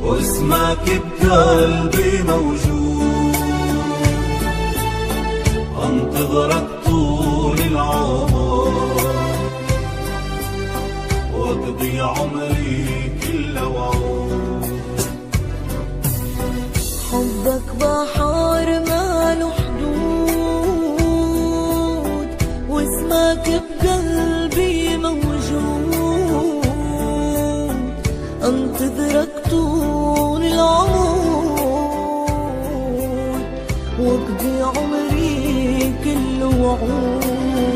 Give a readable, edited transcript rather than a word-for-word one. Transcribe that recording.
واسمك بقلبي موجود. انتظرك طول العمر واقضي عمري كله وعود. حبك بحر ماله حدود، واسمك بقلبي موجود. انتظرك طول العمر واقضي عمري كله وعود.